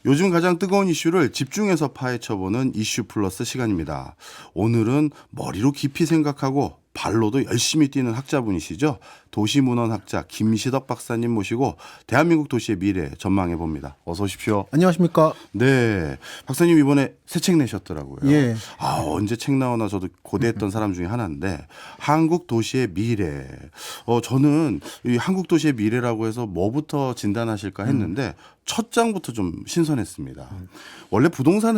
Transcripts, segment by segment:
요즘 가장 뜨거운 이슈를 집중해서 파헤쳐보는 이슈 플러스 시간입니다. 오늘은 머리로 깊이 생각하고 발로도 열심히 뛰는 학자분이시죠. 도시문헌학자 김시덕 박사님 모시고 대한민국 도시의 미래 전망해 봅니다. 어서 오십시오. 안녕하십니까. 네, 박사님 이번에 새 책 내셨더라고요. 예. 언제 책 나오나 저도 고대했던 사람 중에 하나인데 한국 도시의 미래. 저는 이 한국 도시의 미래라고 해서 뭐부터 진단하실까 했는데 첫 장부터 좀 신선했습니다. 원래 부동산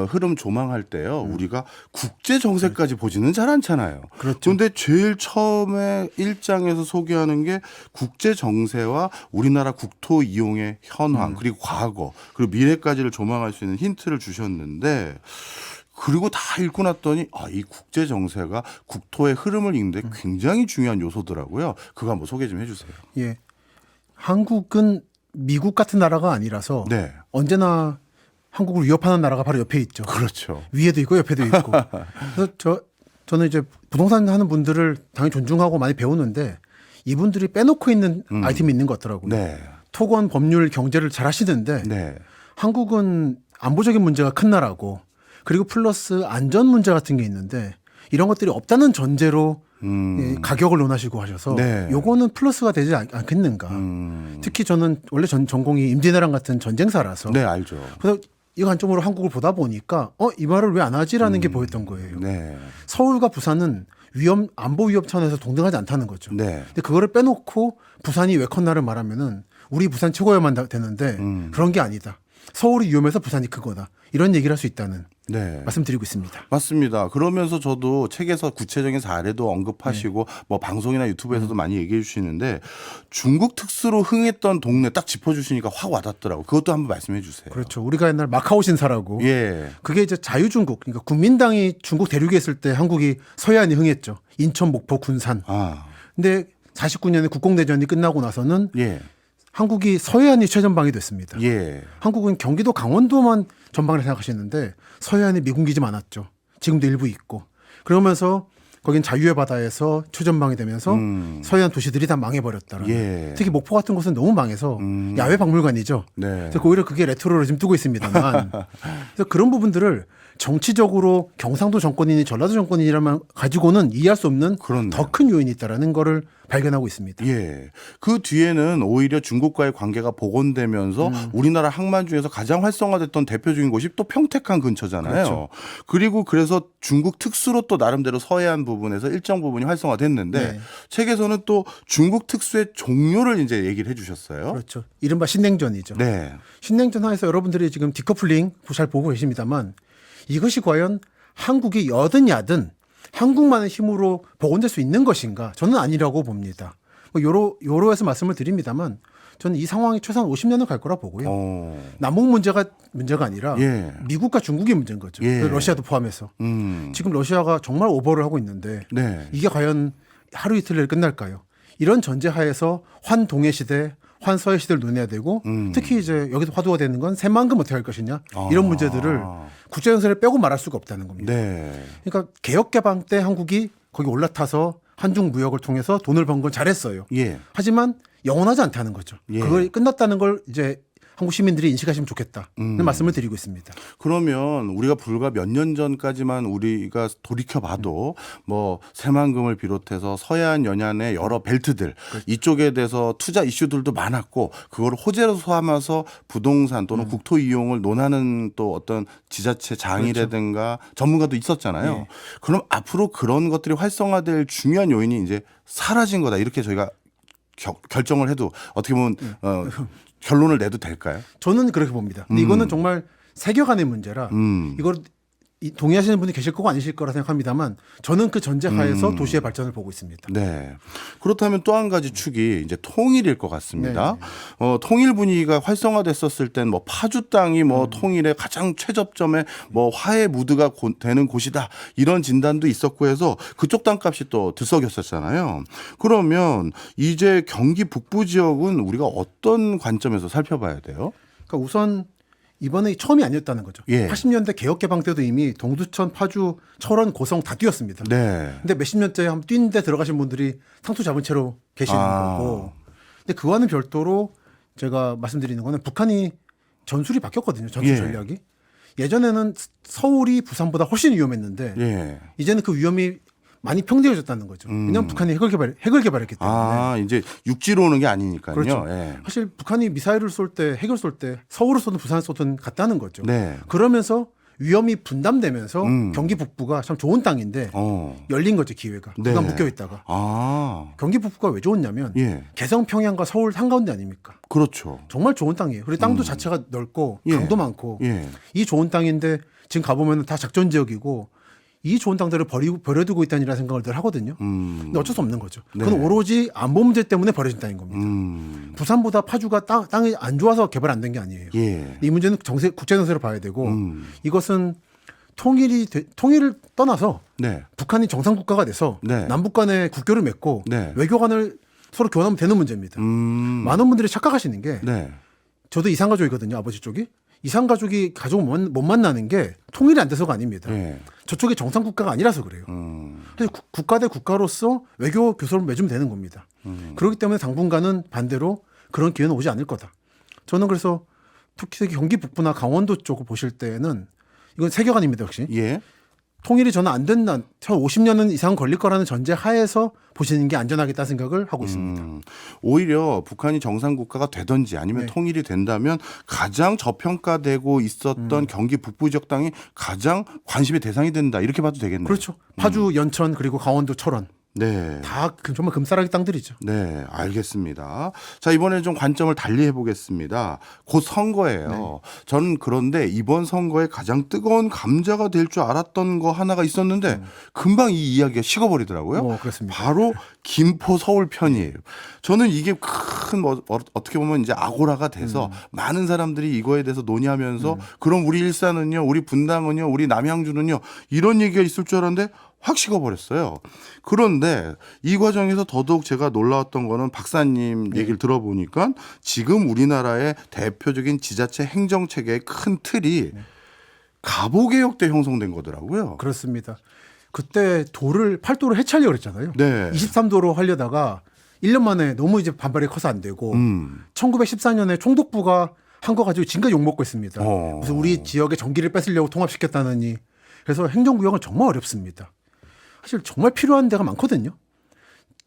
흐름 조망할 때요, 우리가 국제 정세까지 보지는 잘 않잖아요. 그렇죠. 그런데 제일 처음에 1장에서 소개하는 게 국제 정세와 우리나라 국토 이용의 현황, 그리고 과거, 그리고 미래까지를 조망할 수 있는 힌트를 주셨는데, 그리고 다 읽고 났더니 이 국제 정세가 국토의 흐름을 읽는데 굉장히 중요한 요소더라고요. 그거 한번 소개 좀 해주세요. 예. 한국은 미국 같은 나라가 아니라서 네, 언제나 한국을 위협하는 나라가 바로 옆에 있죠. 그렇죠. 위에도 있고 옆에도 있고. 그래서 저는 이제 부동산 하는 분들을 당연히 존중하고 많이 배우는데 이분들이 빼놓고 있는 아이템이 있는 것 같더라고요. 네, 토건, 법률, 경제를 잘 하시는데 네, 한국은 안보적인 문제가 큰 나라고 그리고 플러스 안전 문제 같은 게 있는데 이런 것들이 없다는 전제로 예, 가격을 논하시고 하셔서 네. 요거는 플러스가 되지 않겠는가. 특히 저는 원래 전공이 임진왜란 같은 전쟁사라서 네, 알죠. 그래서 이 관점으로 한국을 보다 보니까 이 말을 왜 안 하지라는 게 보였던 거예요. 네, 서울과 부산은 안보 위협 차원에서 동등하지 않다는 거죠. 네, 근데 그거를 빼놓고 부산이 왜 컸나를 말하면은 우리 부산 최고여만 되는데 그런 게 아니다. 서울이 위험해서 부산이 크거다. 이런 얘기를 할 수 있다는 네. 말씀드리고 있습니다. 맞습니다. 그러면서 저도 책에서 구체적인 사례도 언급하시고 뭐 방송이나 유튜브에서도 많이 얘기해 주시는데 중국 특수로 흥했던 동네 딱 짚어주시니까 확 와닿더라고요. 그것도 한번 말씀해 주세요. 그렇죠. 우리가 옛날 마카오 신사라고. 예. 그게 이제 자유중국, 그러니까 국민당이 중국 대륙에 있을 때 한국이 서해안이 흥했죠. 인천, 목포, 군산. 근데 49년에 국공대전이 끝나고 나서는 예. 한국이 서해안이 최전방이 됐습니다. 예. 한국은 경기도 강원도만 전방을 생각하시는데 서해안에 미군 기지 많았죠. 지금도 일부 있고. 그러면서 거긴 자유의 바다에서 최전방이 되면서 서해안 도시들이 다 망해버렸다라는. 예. 특히 목포 같은 곳은 너무 망해서 야외 박물관이죠. 네. 그래서 오히려 그게 레트로로 지금 뜨고 있습니다만. 그래서 그런 부분들을 정치적으로 경상도 정권이니 전라도 정권이라면 가지고는 이해할 수 없는 그렇네요. 더 큰 요인이 있다라는 거를 발견하고 있습니다. 예. 그 뒤에는 오히려 중국과의 관계가 복원되면서 우리나라 항만 중에서 가장 활성화됐던 대표적인 곳이 또 평택항 근처잖아요. 그렇죠. 그리고 그래서 중국 특수로 또 나름대로 서해안 부분에서 일정 부분이 활성화됐는데 네. 책에서는 또 중국 특수의 종료를 이제 얘기를 해 주셨어요. 그렇죠. 이른바 신냉전이죠. 네. 신냉전 하에서 여러분들이 지금 디커플링 잘 보고 계십니다만 이것이 과연 한국이 여든 야든 한국만의 힘으로 복원될 수 있는 것인가? 저는 아니라고 봅니다. 요로에서 말씀을 드립니다만 저는 이 상황이 최소한 50년은 갈 거라 보고요. 남북 문제가 아니라 예. 미국과 중국이 문제인 거죠. 예. 러시아도 포함해서. 지금 러시아가 정말 오버를 하고 있는데 네. 이게 과연 하루 이틀 내에 끝날까요? 이런 전제하에서 환동해 시대, 환서해 시대를 논해야 되고 특히 이제 여기서 화두가 되는 건 새만금 어떻게 할 것이냐 이런 문제들을 국제정세를 빼고 말할 수가 없다는 겁니다. 네. 그러니까 개혁개방 때 한국이 거기 올라타서 한중 무역을 통해서 돈을 번 건 잘했어요. 예. 하지만 영원하지 않다는 거죠. 예. 그걸 끝났다는 걸 이제 한국 시민들이 인식하시면 좋겠다는 말씀을 드리고 있습니다. 그러면 우리가 불과 몇 년 전까지만 우리가 돌이켜봐도 뭐 새만금을 비롯해서 서해안 연안의 여러 벨트들 이쪽에 대해서 투자 이슈들도 많았고 그걸 호재로 삼아서 부동산 또는 국토 이용을 논하는 또 어떤 지자체 장이라든가 전문가도 있었잖아요. 예. 그럼 앞으로 그런 것들이 활성화될 중요한 요인이 이제 사라진 거다 이렇게 저희가 결정을 해도 어떻게 보면 결론을 내도 될까요? 저는 그렇게 봅니다. 근데 이거는 정말 세계관의 문제라 이걸 동의하시는 분이 계실 거고 아니실 거라 생각합니다만 저는 그 전제하에서 도시의 발전을 보고 있습니다. 네. 그렇다면 또 한 가지 축이 이제 통일일 것 같습니다. 통일 분위기가 활성화됐었을 땐 뭐 파주 땅이 뭐 통일의 가장 최접점에 뭐 화해 무드가 되는 곳이다 이런 진단도 있었고 해서 그쪽 땅값이 또 들썩였었잖아요. 그러면 이제 경기 북부 지역은 우리가 어떤 관점에서 살펴봐야 돼요? 그러니까 우선 이번에 처음이 아니었다는 거죠. 예. 80년대 개혁개방 때도 이미 동두천, 파주, 철원, 고성 다 뛰었습니다. 네. 근데 몇십 년째 한번 뛰는데 들어가신 분들이 상투 잡은 채로 계시는 거고. 근데 그와는 별도로 제가 말씀드리는 거는 북한이 전술이 바뀌었거든요. 전술 예. 전략이. 예전에는 서울이 부산보다 훨씬 위험했는데 예. 이제는 그 위험이 많이 평정해졌다는 거죠. 왜냐하면 북한이 핵을 개발했기 때문에. 아, 이제 육지로 오는 게 아니니까요. 그렇죠. 예. 사실 북한이 미사일을 쏠 때, 핵을 쏠 때 서울을 쏘든 부산을 쏘든 같다는 거죠. 네. 그러면서 위험이 분담되면서 경기 북부가 참 좋은 땅인데 열린 거죠, 기회가. 네. 그간 묶여 있다가. 아, 경기 북부가 왜 좋았냐면 예. 개성 평양과 서울 한가운데 아닙니까? 그렇죠. 정말 좋은 땅이에요. 그리고 땅도 자체가 넓고 예. 강도 많고 예. 이 좋은 땅인데 지금 가보면 다 작전 지역이고 이 좋은 땅들을 버려두고 있다는 생각을 늘 하거든요. 근데 어쩔 수 없는 거죠. 그건 네. 오로지 안보 문제 때문에 버려진 땅인 겁니다. 부산보다 파주가 땅이 안 좋아서 개발 안 된 게 아니에요. 예. 이 문제는 국제 정세로 봐야 되고 이것은 통일을 떠나서 네. 북한이 정상 국가가 돼서 네. 남북 간에 국교를 맺고 네. 외교관을 서로 교환하면 되는 문제입니다. 많은 분들이 착각하시는 게 네. 저도 이산가족이거든요. 아버지 쪽이. 이산가족이 가족을 못 만나는 게 통일이 안 돼서가 아닙니다. 네. 저쪽이 정상 국가가 아니라서 그래요. 그래서 국가 대 국가로서 외교 교섭을 맺으면 되는 겁니다. 그렇기 때문에 당분간은 반대로 그런 기회는 오지 않을 거다. 저는 그래서 특히 경기 북부나 강원도 쪽을 보실 때는 이건 세계관입니다. 역시. 예. 통일이 저는 안 된다. 50년은 이상 걸릴 거라는 전제 하에서 보시는 게 안전하겠다 생각을 하고 있습니다. 오히려 북한이 정상 국가가 되든지 아니면 네. 통일이 된다면 가장 저평가되고 있었던 경기 북부 지역 땅이 가장 관심의 대상이 된다. 이렇게 봐도 되겠네요. 그렇죠. 파주, 연천 그리고 강원도, 철원 네. 다 정말 금싸라기 땅들이죠. 네, 알겠습니다. 자, 이번에 좀 관점을 달리 해보겠습니다. 곧 선거예요. 네. 저는 그런데 이번 선거에 가장 뜨거운 감자가 될 줄 알았던 거 하나가 있었는데 금방 이 이야기가 식어버리더라고요. 그렇습니다. 바로 김포 서울 편이에요. 저는 이게 큰 어떻게 보면 이제 아고라가 돼서 많은 사람들이 이거에 대해서 논의하면서 그럼 우리 일산은요, 우리 분당은요, 우리 남양주는요 이런 얘기가 있을 줄 알았는데 확 식어버렸어요. 그런데 이 과정에서 더더욱 제가 놀라웠던 거는 박사님 얘기를 들어보니까 지금 우리나라의 대표적인 지자체 행정체계의 큰 틀이 가보개혁 때 형성된 거더라고요. 그렇습니다. 그때 팔도를 해체하려고 했잖아요. 네. 23도로 하려다가 1년 만에 너무 이제 반발이 커서 안 되고 1914년에 총독부가 한 거 가지고 진짜 욕먹고 있습니다. 그래서 우리 지역의 전기를 뺏으려고 통합시켰다느니 그래서 행정구역은 정말 어렵습니다. 사실 정말 필요한 데가 많거든요.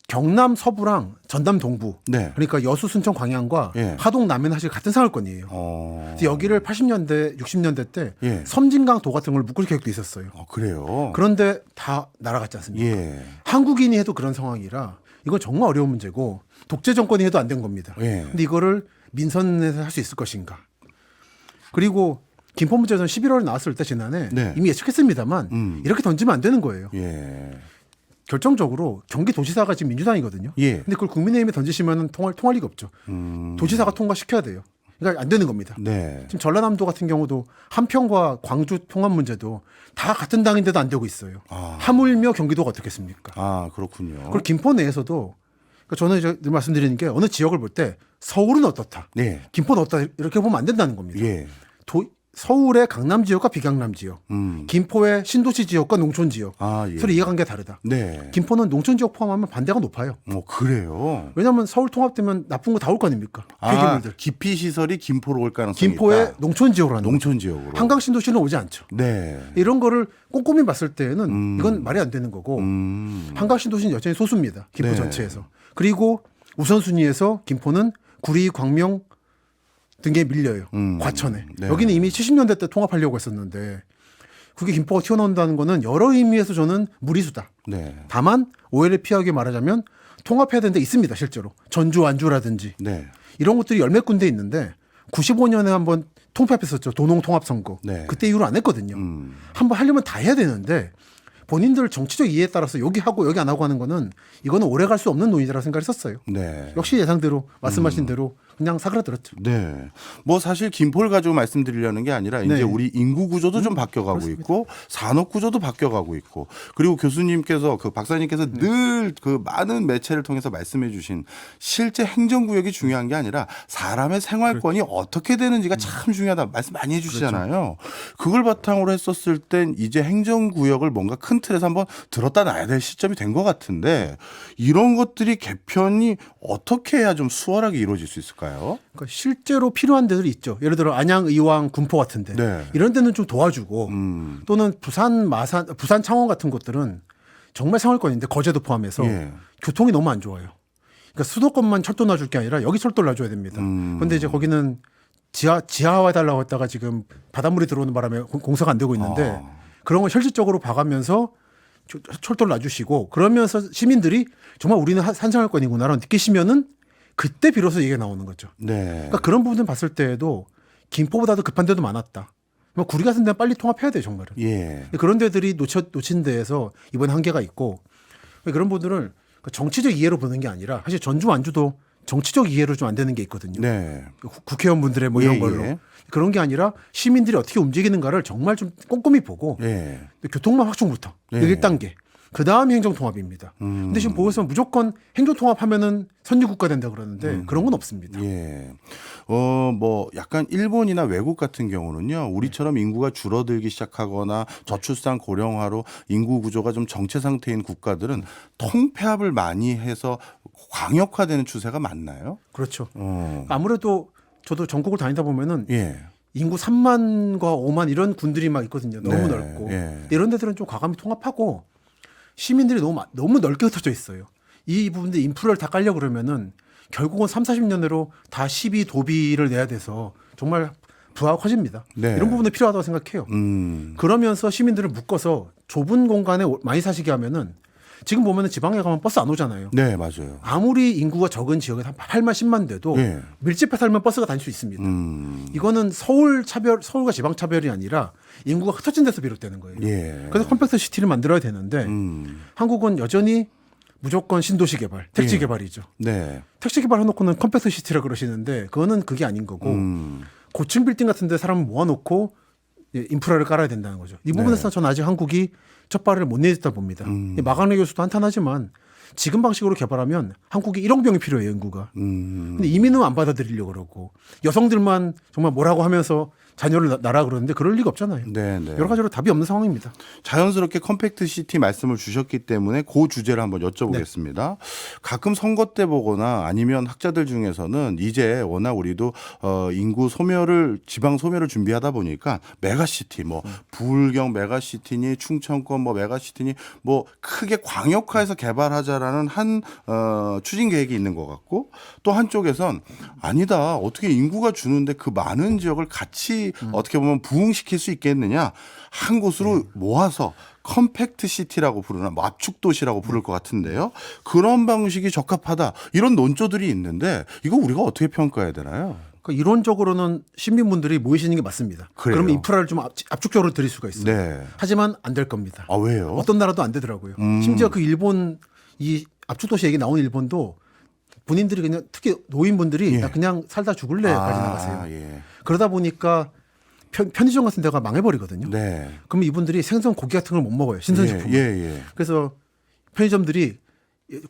경남 서부랑 전남 동부, 네. 그러니까 여수, 순천, 광양과 예. 하동, 남해는 사실 같은 상을권이에요. 그래서 여기를 80년대, 60년대 때 예. 섬진강 도 같은 걸 묶을 계획도 있었어요. 그래요. 그런데 다 날아갔지 않습니까? 예. 한국인이 해도 그런 상황이라 이건 정말 어려운 문제고 독재 정권이 해도 안 된 겁니다. 예. 근데 이거를 민선에서 할 수 있을 것인가? 그리고 김포 문제에서는 11월에 나왔을 때 지난해 네. 이미 예측했습니다만 이렇게 던지면 안 되는 거예요. 예. 결정적으로 경기도지사가 지금 민주당이거든요. 예. 근데 그걸 국민의힘에 던지시면 통할 리가 없죠. 도지사가 통과시켜야 돼요. 그러니까 안 되는 겁니다. 네. 지금 전라남도 같은 경우도 한평과 광주 통합 문제도 다 같은 당인데도 안 되고 있어요. 하물며 경기도가 어떻겠습니까? 아, 그렇군요. 그리고 김포 내에서도 그러니까 저는 이제 늘 말씀드리는 게 어느 지역을 볼 때 서울은 어떻다, 네. 김포는 어떻다 이렇게 보면 안 된다는 겁니다. 예. 서울의 강남 지역과 비강남 지역, 김포의 신도시 지역과 농촌 지역 아, 예. 서로 이해관계가 다르다. 네. 김포는 농촌 지역 포함하면 반대가 높아요. 그래요. 왜냐하면 서울 통합되면 나쁜 거 다 올 거 아닙니까? 폐기물들. 기피 시설이 김포로 올 가능성이 김포의 있다. 농촌 지역으로 하는 농촌 지역으로. 한강 신도시는 오지 않죠. 네. 이런 거를 꼼꼼히 봤을 때는 이건 말이 안 되는 거고 한강 신도시는 여전히 소수입니다. 김포 네. 전체에서. 그리고 우선순위에서 김포는 구리, 광명 등에 밀려요. 과천에. 네. 여기는 이미 70년대 때 통합하려고 했었는데 그게 김포가 튀어나온다는 거는 여러 의미에서 저는 무리수다. 네. 다만 오해를 피하게 말하자면 통합해야 되는 데 있습니다. 실제로. 전주, 완주라든지 네. 이런 것들이 열몇 군데 있는데 95년에 한번 통합했었죠. 도농통합선거. 네. 그때 이후로 안 했거든요. 한번 하려면 다 해야 되는데 본인들 정치적 이해에 따라서 여기 하고 여기 안 하고 하는 거는 이거는 오래 갈 수 없는 논의라고 생각했었어요. 네. 역시 예상대로 말씀하신 대로 그냥 사그라들었죠. 네. 뭐 사실 김포를 가지고 말씀드리려는 게 아니라 이제 네. 우리 인구 구조도 좀 바뀌어가고 있고 산업 구조도 바뀌어가고 있고 그리고 교수님께서 박사님께서 늘 그 많은 매체를 통해서 말씀해 주신 실제 행정구역이 중요한 게 아니라 사람의 생활권이 어떻게 되는지가 참 중요하다 말씀 많이 해주시잖아요. 그걸 바탕으로 했었을 땐 이제 행정구역을 뭔가 큰 틀에서 한번 들었다 놔야 될 시점이 된 것 같은데 이런 것들이 개편이 어떻게 해야 좀 수월하게 이루어질 수 있을까요? 될까요? 그러니까 실제로 필요한 데들이 있죠. 예를 들어 안양, 의왕, 군포 같은데 네. 이런 데는 좀 도와주고 또는 부산, 마산, 부산, 창원 같은 곳들은 정말 생활권인데 거제도 포함해서 예. 교통이 너무 안 좋아요. 그러니까 수도권만 철도 놔줄 게 아니라 여기 철도를 놔줘야 됩니다. 그런데 이제 거기는 지하화 해달라고 했다가 지금 바닷물이 들어오는 바람에 공사가 안 되고 있는데 그런 걸 현실적으로 봐가면서 철도를 놔주시고 그러면서 시민들이 정말 우리는 산생활권이구나라고 느끼시면은 그때 비로소 이게 나오는 거죠. 네. 그러니까 그런 부분 봤을 때에도 김포보다도 급한 데도 많았다. 뭐 구리 같은 데는 빨리 통합해야 돼요, 정말은. 예. 그런 데들이 놓친 데에서 이번 한계가 있고 그런 분들을 정치적 이해로 보는 게 아니라 사실 전주 완주도 정치적 이해로 좀 안 되는 게 있거든요. 네. 국회의원분들의 뭐 이런 예, 걸로. 예. 그런 게 아니라 시민들이 어떻게 움직이는가를 정말 좀 꼼꼼히 보고 예. 교통망 확충부터 예. 1단계. 그 다음이 행정통합입니다. 근데 지금 보고서 무조건 행정통합하면은 선진국가 된다 그러는데 그런 건 없습니다. 예. 뭐 약간 일본이나 외국 같은 경우는요. 우리처럼 인구가 줄어들기 시작하거나 저출산 고령화로 인구 구조가 좀 정체 상태인 국가들은 통폐합을 많이 해서 광역화되는 추세가 맞나요? 그렇죠. 어. 아무래도 저도 전국을 다니다 보면은 예. 인구 3만과 5만 이런 군들이 막 있거든요. 너무 네, 넓고. 예. 이런 데들은 좀 과감히 통합하고 시민들이 너무 넓게 흩어져 있어요. 이 부분들 인프라를 다 깔려 그러면은 결국은 3, 40년 내로 다 시비 도비를 내야 돼서 정말 부하가 커집니다. 네. 이런 부분도 필요하다고 생각해요. 그러면서 시민들을 묶어서 좁은 공간에 많이 사시게 하면은 지금 보면은 지방에 가면 버스 안 오잖아요. 네, 맞아요. 아무리 인구가 적은 지역에 한 8만 10만 돼도 예. 밀집해 살면 버스가 다닐 수 있습니다. 이거는 서울과 지방 차별이 아니라 인구가 흩어진 데서 비롯되는 거예요. 예. 그래서 컴팩트 시티를 만들어야 되는데 한국은 여전히 무조건 신도시 개발, 택지 예. 개발이죠. 네. 택지 개발 해놓고는 컴팩트 시티라 그러시는데 그거는 그게 아닌 거고 고층 빌딩 같은 데 사람을 모아놓고 인프라를 깔아야 된다는 거죠. 이 부분에서 저는 아직 한국이 첫 발을 못 내딛다 봅니다. 마강래 교수도 한탄하지만 지금 방식으로 개발하면 한국이 1억 병이 필요해요, 인구가. 근데 이민은 안 받아들이려고 그러고 여성들만 정말 뭐라고 하면서 자녀를 낳으라 그러는데 그럴 리가 없잖아요. 네, 네. 여러 가지로 답이 없는 상황입니다. 자연스럽게 컴팩트 시티 말씀을 주셨기 때문에 그 주제를 한번 여쭤보겠습니다. 가끔 선거 때 보거나 아니면 학자들 중에서는 이제 워낙 우리도 인구 소멸을 지방 소멸을 준비하다 보니까 메가시티 뭐 부울경 메가시티니 충청권 뭐 메가시티니 뭐 크게 광역화해서 개발하자라는 한 추진 계획이 있는 것 같고 또 한쪽에선 아니다. 어떻게 인구가 주는데 그 많은 지역을 같이 어떻게 보면 부흥시킬 수 있겠느냐 한 곳으로 모아서 컴팩트 시티라고 부르나 뭐 압축 도시라고 부를 것 같은데요. 그런 방식이 적합하다 이런 논조들이 있는데 이거 우리가 어떻게 평가해야 되나요? 그러니까 이론적으로는 시민분들이 모이시는 게 맞습니다. 그래요? 그러면 인프라를 좀 압축적으로 드릴 수가 있어요. 네. 하지만 안 될 겁니다. 아 왜요? 어떤 나라도 안 되더라고요. 심지어 그 일본 이 압축도시 얘기 나온 일본도 본인들이 그냥 특히 노인분들이 예. 나 그냥 살다 죽을래까지 나가세요. 예. 그러다 보니까 편의점 같은 데가 망해버리거든요. 네. 그럼 이분들이 생선 고기 같은 걸 못 먹어요. 신선식품. 예, 예, 그래서 편의점들이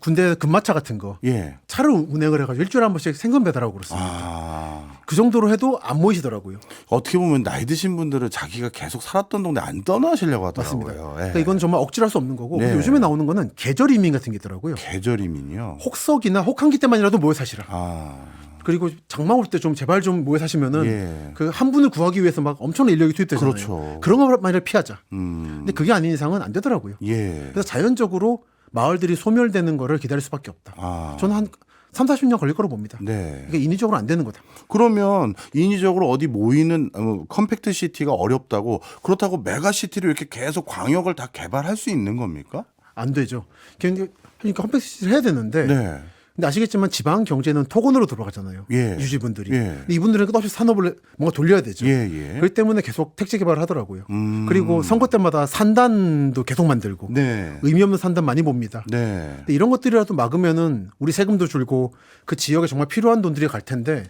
군대 근마차 같은 거 예. 차를 운행을 해가지고 일주일에 한 번씩 생선 배달하고 그렇습니다. 아. 그 정도로 해도 안 모이시더라고요. 어떻게 보면 나이 드신 분들은 자기가 계속 살았던 동네 안 떠나시려고 하더라고요. 맞습니다. 예. 그러니까 이건 정말 억지로 할 수 없는 거고 네. 근데 요즘에 나오는 거는 계절 이민 같은 게 있더라고요. 계절 이민이요. 혹석이나 혹한기 때만이라도 모여 사시라. 아. 그리고 장마 올 때 좀 제발 좀 모여 사시면은 예. 그 한 분을 구하기 위해서 막 엄청난 인력이 투입되잖아요. 그렇죠. 그런 것만이라 피하자. 근데 그게 아닌 이상은 안 되더라고요. 예. 그래서 자연적으로 마을들이 소멸되는 거를 기다릴 수밖에 없다. 아. 저는 한 3, 40년 걸릴 거로 봅니다. 네. 이게 인위적으로 안 되는 거다. 그러면 인위적으로 어디 모이는 컴팩트 시티가 어렵다고 그렇다고 메가시티를 이렇게 계속 광역을 다 개발할 수 있는 겁니까? 안 되죠. 그러니까 컴팩트를 해야 되는데 네. 근데 아시겠지만 지방 경제는 토건으로 돌아가잖아요. 예. 유지분들이. 예. 근데 이분들은 끝없이 산업을 뭔가 돌려야 되죠. 예, 예. 그렇기 때문에 계속 택지 개발을 하더라고요. 그리고 선거 때마다 산단도 계속 만들고 네. 의미 없는 산단 많이 봅니다. 네. 근데 이런 것들이라도 막으면은 우리 세금도 줄고 그 지역에 정말 필요한 돈들이 갈 텐데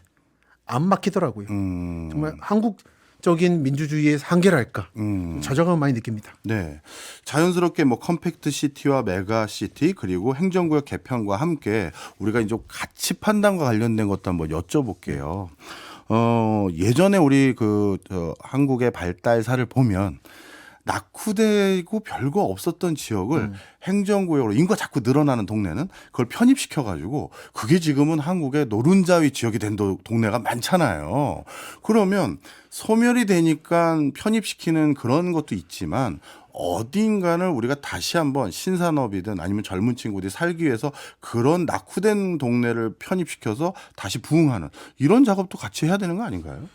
안 막히더라고요. 정말 한국적인 민주주의의 한계랄까 좌절감을 많이 느낍니다. 네. 자연스럽게 뭐 컴팩트 시티와 메가 시티 그리고 행정구역 개편과 함께 우리가 이제 가치 판단과 관련된 것도 한번 여쭤볼게요. 예전에 우리 한국의 발달사를 보면 낙후되고 별거 없었던 지역을 행정구역으로 인구가 자꾸 늘어나는 동네는 그걸 편입시켜가지고 그게 지금은 한국의 노른자위 지역이 된 동네가 많잖아요. 그러면 소멸이 되니까 편입시키는 그런 것도 있지만 어딘가를 우리가 다시 한번 신산업이든 아니면 젊은 친구들이 살기 위해서 그런 낙후된 동네를 편입시켜서 다시 부흥하는 이런 작업도 같이 해야 되는 거 아닌가요?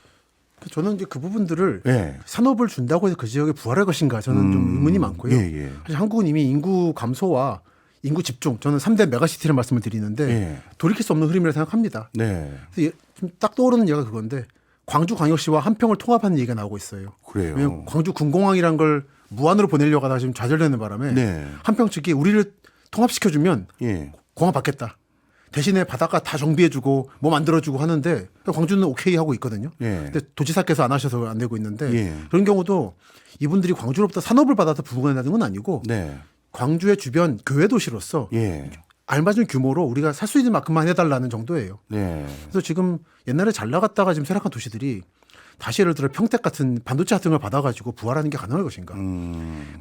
저는 이제 그 부분들을 예. 산업을 준다고 해서 그 지역에 부활할 것인가 저는 좀 의문이 많고요. 예, 예. 사실 한국은 이미 인구 감소와 인구 집중, 저는 3대 메가시티를 말씀을 드리는데 예. 돌이킬 수 없는 흐름이라고 생각합니다. 네. 그래서 지금 딱 떠오르는 얘기가 그건데 광주광역시와 한평을 통합하는 얘기가 나오고 있어요. 그래요. 왜냐하면 광주 군공항이란 걸 무한으로 보내려고 하다가 지금 좌절되는 바람에 네. 한평 측이 우리를 통합시켜주면 예. 공항 받겠다. 대신에 바닷가 다 정비해주고 뭐 만들어주고 하는데 광주는 오케이 하고 있거든요. 예. 근데 도지사께서 안 하셔서 안 되고 있는데 예. 그런 경우도 이분들이 광주로부터 산업을 받아서 부흥한다는 건 아니고 네. 광주의 주변 교외 도시로서 예. 알맞은 규모로 우리가 살 수 있는 만큼만 해달라는 정도예요. 네. 그래서 지금 옛날에 잘 나갔다가 지금 쇠락한 도시들이 다시 예를 들어 평택 같은 반도체 같은 걸 받아가지고 부활하는 게 가능할 것인가.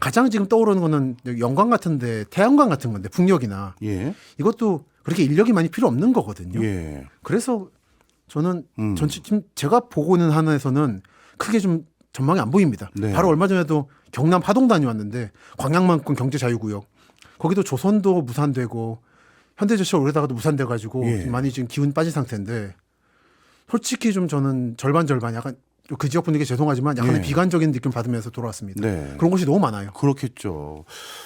가장 지금 떠오르는 거는 영광 같은데 태양광 같은 건데 풍력이나 예. 이것도 그렇게 인력이 많이 필요 없는 거거든요. 예. 그래서 저는 전체 지금 제가 보고 있는 한에서는 크게 좀 전망이 안 보입니다. 네. 바로 얼마 전에도 경남 하동 다녀왔는데 광양만큼 경제 자유구역 거기도 조선도 무산되고 현대제철 오래다가도 무산돼가지고 예. 좀 많이 지금 기운 빠진 상태인데 솔직히 좀 저는 절반 약간 그 지역 분위기 죄송하지만 약간의 예. 비관적인 느낌 받으면서 돌아왔습니다. 네. 그런 곳이 너무 많아요. 그렇겠죠.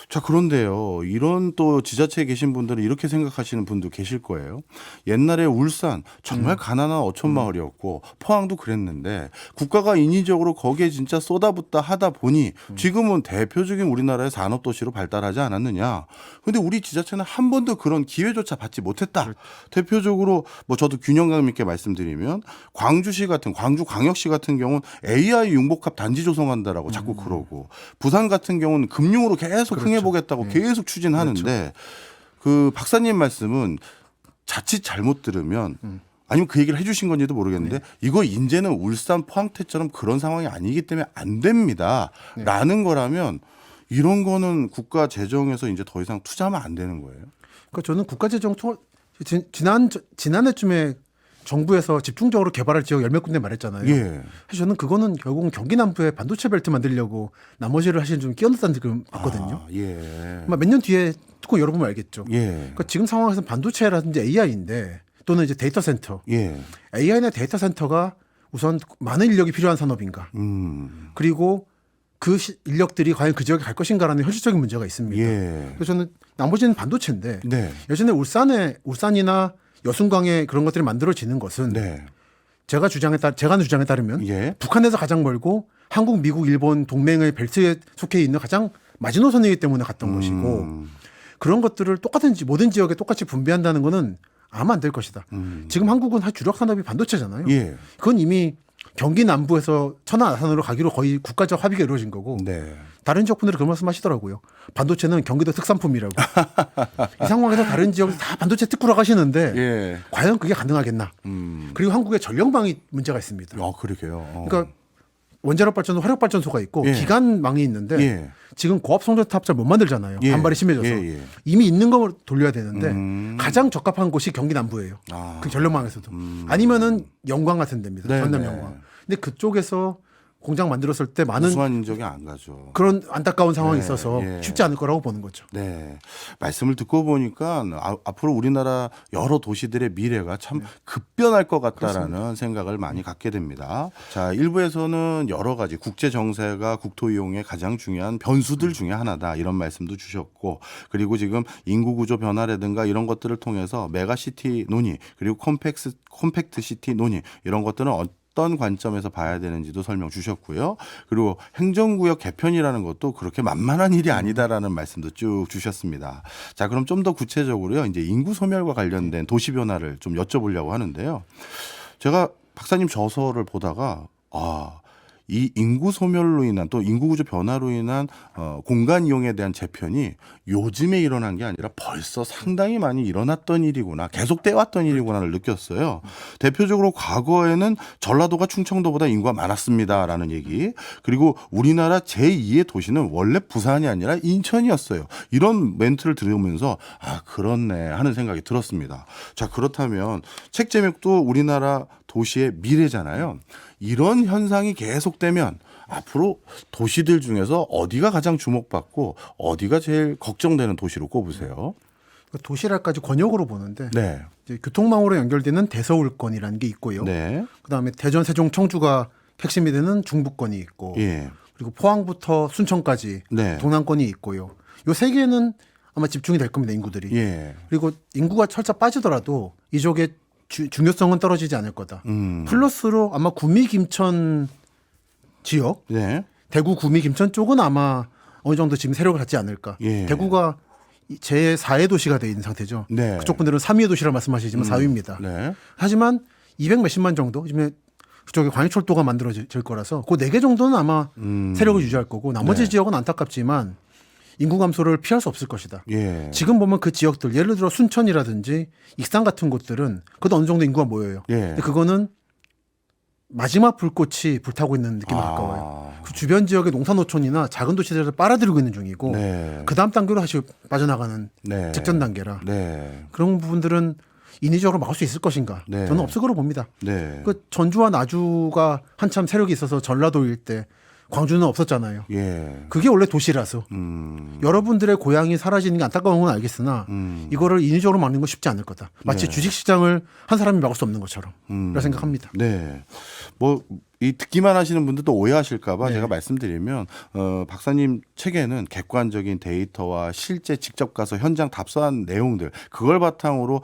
자, 그런데요. 이런 또 지자체에 계신 분들은 이렇게 생각하시는 분도 계실 거예요. 옛날에 울산 정말 가난한 어촌 마을이었고 포항도 그랬는데 국가가 인위적으로 거기에 진짜 쏟아붓다 하다 보니 지금은 대표적인 우리나라의 산업도시로 발달하지 않았느냐. 근데 우리 지자체는 한 번도 그런 기회조차 받지 못했다. 대표적으로 뭐 저도 균형감 있게 말씀드리면 광주시 같은 광주광역시 같은 경우는 AI 융복합 단지 조성한다라고 자꾸 그러고 부산 같은 경우는 금융으로 계속 그렇죠. 흥해보겠다고 예. 계속 추진하는데 그 박사님 말씀은 자칫 잘못 들으면 아니면 그 얘기를 해주신 건지도 모르겠는데 이거 이제는 울산 포항태처럼 그런 상황이 아니기 때문에 안 됩니다. 라는 거라면 이런 거는 국가 재정에서 이제 더 이상 투자하면 안 되는 거예요. 그러니까 저는 국가재정 지난해쯤에 정부에서 집중적으로 개발할 지역 열몇 군데 말했잖아요. 예. 사실 저는 그거는 결국은 경기 남부에 반도체 벨트 만들려고 나머지를 사실 좀 끼얹었다는 느낌 받거든요. 아, 예. 몇 년 뒤에 듣고 열어보면 알겠죠. 예. 그러니까 지금 상황에서는 반도체라든지 AI인데 또는 이제 데이터 센터, 예. AI나 데이터 센터가 우선 많은 인력이 필요한 산업인가. 그리고 그 인력들이 과연 그 지역에 갈 것인가라는 현실적인 문제가 있습니다. 예. 그래서 저는 나머지는 반도체인데 네. 예전에 울산이나 여순광에 그런 것들이 만들어지는 것은 네. 제가 주장에 따르면 예. 북한에서 가장 멀고 한국, 미국, 일본 동맹의 벨트에 속해 있는 가장 마지노선이기 때문에 갔던 것이고 그런 것들을 똑같은 모든 지역에 똑같이 분배한다는 거는 아마 안 될 것이다. 지금 한국은 주력 산업이 반도체잖아요. 예. 그건 이미 경기 남부에서 천안 아산으로 가기로 거의 국가적 합의가 이루어진 거고 네. 다른 지역분들이 그런 말씀 하시더라고요. 반도체는 경기도 특산품이라고. 이 상황에서 다른 지역에서 다 반도체 특구라고 하시는데 예. 과연 그게 가능하겠나. 그리고 한국의 전력망이 문제가 있습니다. 그러게요. 그러니까 원자력 발전소, 화력 발전소가 있고 예. 기간망이 있는데 예. 지금 고압 송전탑 잘 못 만들잖아요. 예. 반발이 심해져서 예, 예. 이미 있는 거 돌려야 되는데 가장 적합한 곳이 경기 남부예요. 아. 그 전력망에서도 아니면은 영광 같은 데입니다. 네, 전남 네. 영광. 근데 그쪽에서 공장 만들었을 때 많은 우수한 인적이 안 가죠. 그런 안타까운 상황이 네, 있어서 예. 쉽지 않을 거라고 보는 거죠. 네. 말씀을 듣고 보니까 앞으로 우리나라 여러 도시들의 미래가 참 급변할 것 같다라는 생각을 많이 갖게 됩니다. 자, 일부에서는 여러 가지 국제 정세가 국토 이용의 가장 중요한 변수들 중에 하나다 이런 말씀도 주셨고 그리고 지금 인구 구조 변화라든가 이런 것들을 통해서 메가시티 논의 그리고 컴팩트 시티 논의 이런 것들은 어떤 관점에서 봐야 되는지도 설명 주셨고요. 그리고 행정구역 개편이라는 것도 그렇게 만만한 일이 아니다라는 말씀도 쭉 주셨습니다. 자, 그럼 좀 더 구체적으로요. 이제 인구 소멸과 관련된 도시 변화를 좀 여쭤보려고 하는데요. 제가 박사님 저서를 보다가 이 인구 소멸로 인한 또 인구 구조 변화로 인한 공간 이용에 대한 재편이 요즘에 일어난 게 아니라 벌써 상당히 많이 일어났던 일이구나, 계속돼 왔던 일이구나를 느꼈어요. 대표적으로 과거에는 전라도가 충청도보다 인구가 많았습니다라는 얘기, 그리고 우리나라 제2의 도시는 원래 부산이 아니라 인천이었어요. 이런 멘트를 들으면서 아 그렇네 하는 생각이 들었습니다. 자, 그렇다면 책 제목도 우리나라 도시의 미래잖아요. 이런 현상이 계속되면 앞으로 도시들 중에서 어디가 가장 주목받고 어디가 제일 걱정되는 도시로 꼽으세요? 도시랄까지 권역으로 보는데 네. 이제 교통망으로 연결되는 대서울권이라는 게 있고요. 네. 그다음에 대전, 세종, 청주가 핵심이 되는 중부권이 있고 예. 그리고 포항부터 순천까지 네. 동남권이 있고요. 요 세 개는 아마 집중이 될 겁니다, 인구들이. 예. 그리고 인구가 철저 빠지더라도 이쪽의 중요성은 떨어지지 않을 거다. 플러스로 아마 구미 김천 지역, 네. 대구 구미 김천 쪽은 아마 어느 정도 지금 세력을 갖지 않을까. 예. 대구가 제4의 도시가 되어 있는 상태죠. 네. 그쪽 분들은 3위의 도시라 말씀하시지만 4위입니다. 네. 하지만 200 몇십만 정도 지금 그쪽에 광역철도가 만들어질 거라서 그 4개 정도는 아마 세력을 유지할 거고 나머지 네. 지역은 안타깝지만 인구 감소를 피할 수 없을 것이다. 예. 지금 보면 그 지역들 예를 들어 순천이라든지 익산 같은 곳들은 그래도 어느 정도 인구가 모여요. 예. 근데 그거는 마지막 불꽃이 불타고 있는 느낌에 가까워요. 그 주변 지역의 농산노촌이나 작은 도시들에서 빨아들이고 있는 중이고 네. 그 다음 단계로 다시 빠져나가는 네. 직전 단계라 네. 그런 부분들은 인위적으로 막을 수 있을 것인가? 네. 저는 없을 거로 봅니다. 네. 그 전주와 나주가 한참 세력이 있어서 전라도 일대, 광주는 없었잖아요. 예. 그게 원래 도시라서 여러분들의 고향이 사라지는 게 안타까운 건 알겠으나 이거를 인위적으로 막는 건 쉽지 않을 거다. 마치 네. 주식시장을 한 사람이 막을 수 없는 것처럼 그렇게 생각합니다. 네. 뭐 이 듣기만 하시는 분들도 오해하실까봐 네. 제가 말씀드리면 박사님 책에는 객관적인 데이터와 실제 직접 가서 현장 답사한 내용들 그걸 바탕으로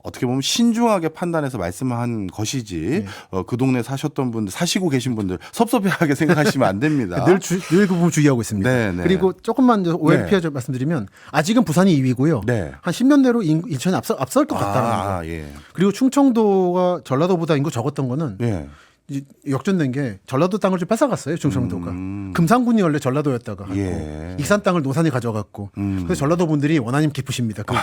어떻게 보면 신중하게 판단해서 말씀한 것이지 그 동네 사셨던 분들 사시고 계신 분들 섭섭해하게 생각하시면 안 됩니다. 늘 그 부분 주의하고 있습니다. 네, 네. 그리고 조금만 오해를 네. 피하자 말씀드리면 아직은 부산이 2위고요. 네. 한 10년 내로 인천이 앞설 것 같다는 거. 예. 그리고 충청도가 전라도보다 인구 적었던 거는 예. 이제 역전된 게 전라도 땅을 좀 뺏어갔어요. 충청도가. 금산군이 원래 전라도였다가 하고 예. 익산 땅을 노산이 가져갔고 그래서 전라도 분들이 원하님 깊으십니다. 그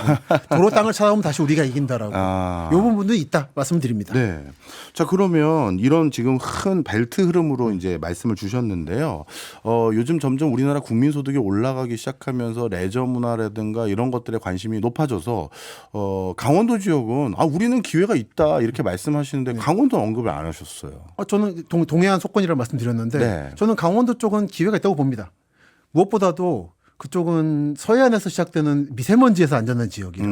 도로 땅을 찾아오면 다시 우리가 이긴다라고. 아. 요 부분도 있다 말씀드립니다. 네. 자, 그러면 이런 지금 큰 벨트 흐름으로 이제 말씀을 주셨는데요. 요즘 점점 우리나라 국민 소득이 올라가기 시작하면서 레저 문화라든가 이런 것들에 관심이 높아져서 강원도 지역은 우리는 기회가 있다 이렇게 말씀하시는데 강원도 언급을 안 하셨어요. 저는 동해안 속권이라고 말씀드렸는데 네. 저는 강원도 쪽은 기회가 있다고 봅니다. 무엇보다도 그쪽은 서해안에서 시작되는 미세먼지에서 안전한 지역이라.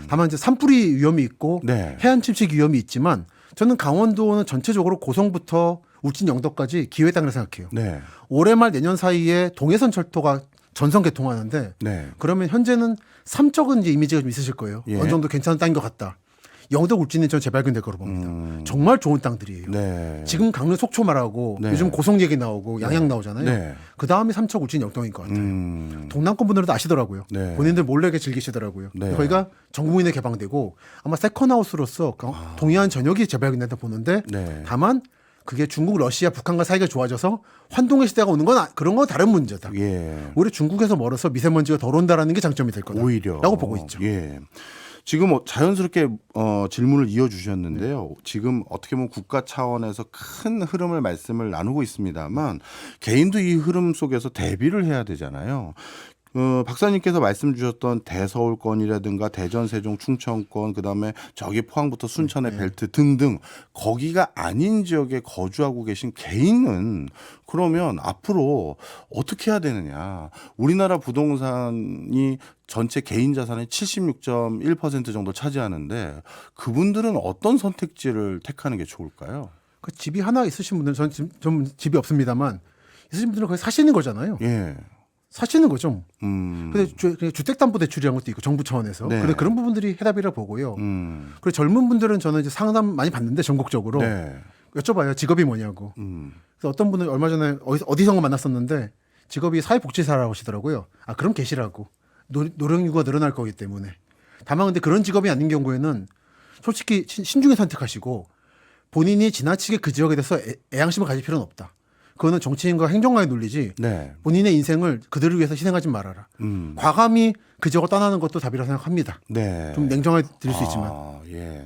다만 이제 산불이 위험이 있고 네. 해안 침식 위험이 있지만 저는 강원도는 전체적으로 고성부터 울진 영도까지 기회 땅이라고 생각해요. 네. 올해 말 내년 사이에 동해선 철도가 전선 개통하는데 네. 그러면 현재는 삼척은 이제 이미지가 좀 있으실 거예요. 예. 어느 정도 괜찮은 땅인 것 같다. 영도 울진은 저는 재발견될 거로 봅니다. 정말 좋은 땅들이에요. 네. 지금 강릉 속초 말하고 네. 요즘 고성 얘기 나오고 양양 나오잖아요. 네. 그 다음에 삼척 울진 영동인 것 같아요. 동남권 분들도 아시더라고요. 네. 본인들 몰래게 즐기시더라고요. 네. 거기가 전 국민에 개방되고 아마 세컨하우스로서 동해안 전역이 재발견된다 보는데 네. 다만 그게 중국, 러시아, 북한과 사이가 좋아져서 환동의 시대가 오는 건 그런 건 다른 문제다. 예. 오히려 중국에서 멀어서 미세먼지가 덜 온다라는 게 장점이 될 거다. 오히려 라고 보고 있죠. 예. 지금 자연스럽게 질문을 이어주셨는데요. 지금 어떻게 보면 국가 차원에서 큰 흐름을 말씀을 나누고 있습니다만 개인도 이 흐름 속에서 대비를 해야 되잖아요. 박사님께서 말씀 주셨던 대서울권이라든가 대전, 세종, 충청권, 그다음에 저기 포항부터 순천의 벨트 등등 거기가 아닌 지역에 거주하고 계신 개인은 그러면 앞으로 어떻게 해야 되느냐. 우리나라 부동산이 전체 개인 자산의 76.1% 정도 차지하는데 그분들은 어떤 선택지를 택하는 게 좋을까요? 그 집이 하나 있으신 분들은 저는 집이 없습니다만 있으신 분들은 거기 사시는 거잖아요. 예. 사시는 거죠. 근데 주택담보대출이라는 것도 있고 정부 차원에서. 네. 그래 그런 부분들이 해답이라 보고요. 그리고 젊은 분들은 저는 이제 상담 많이 받는데 전국적으로 네. 여쭤봐요. 직업이 뭐냐고. 그래서 어떤 분은 얼마 전에 어디선가 만났었는데 직업이 사회복지사라고 하시더라고요. 그럼 계시라고. 노령인구가 늘어날 거기 때문에. 다만 근데 그런 직업이 아닌 경우에는 솔직히 신중히 선택하시고 본인이 지나치게 그 지역에 대해서 애양심을 가질 필요는 없다. 그거는 정치인과 행정가의 논리지 네. 본인의 인생을 그들을 위해서 희생하지 말아라. 과감히 그 지역을 떠나는 것도 답이라고 생각합니다. 네. 좀 냉정하게 드릴 수 있지만. 예.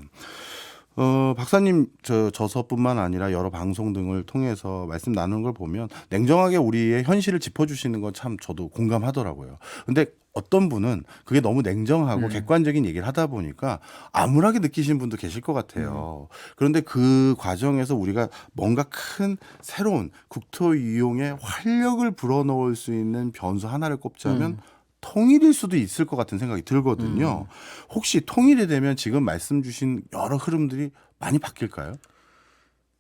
박사님 저서뿐만 아니라 여러 방송 등을 통해서 말씀 나누는 걸 보면 냉정하게 우리의 현실을 짚어주시는 건 참 저도 공감하더라고요. 근데 어떤 분은 그게 너무 냉정하고 객관적인 얘기를 하다 보니까 암울하게 느끼시는 분도 계실 것 같아요. 그런데 그 과정에서 우리가 뭔가 큰 새로운 국토 이용에 활력을 불어넣을 수 있는 변수 하나를 꼽자면 통일일 수도 있을 것 같은 생각이 들거든요. 혹시 통일이 되면 지금 말씀 주신 여러 흐름들이 많이 바뀔까요?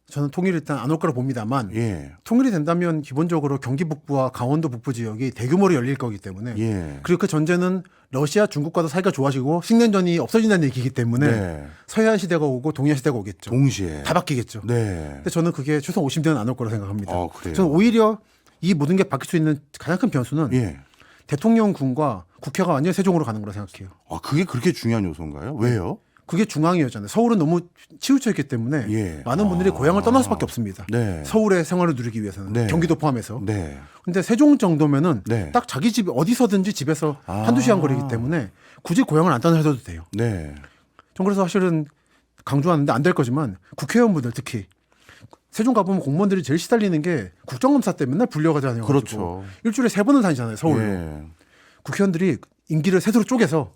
저는 통일이 일단 안 올 거라 봅니다만 예. 통일이 된다면 기본적으로 경기 북부와 강원도 북부 지역이 대규모로 열릴 거기 때문에 예. 그리고 그 전제는 러시아 중국과도 사이가 좋아지고 식량전이 없어진다는 얘기이기 때문에 네. 서해안 시대가 오고 동해안 시대가 오겠죠. 동시에. 다 바뀌겠죠. 네. 근데 저는 그게 최소 50년은 안 올 거라 생각합니다. 그래요? 저는 오히려 이 모든 게 바뀔 수 있는 가장 큰 변수는 예. 대통령군과 국회가 완전히 세종으로 가는 거라 생각해요. 그게 그렇게 중요한 요소인가요? 왜요? 그게 중앙이었잖아요. 서울은 너무 치우쳐 있기 때문에 예. 많은 분들이 고향을 떠날 수밖에 없습니다. 네. 서울의 생활을 누리기 위해서는 네. 경기도 포함해서. 네. 근데 세종 정도면은 네. 딱 자기 집 어디서든지 집에서 한두 시간 거리기 때문에 굳이 고향을 안 떠나셔도 돼요. 네. 전 그래서 사실은 강조하는데 안 될 거지만 국회의원분들 특히 세종 가보면 공무원들이 제일 시달리는 게 국정감사 때 맨날 불려가잖아요. 그렇죠. 일주일에 3번은 다니잖아요. 서울로. 예. 국회의원들이 임기를 셋으로 쪼개서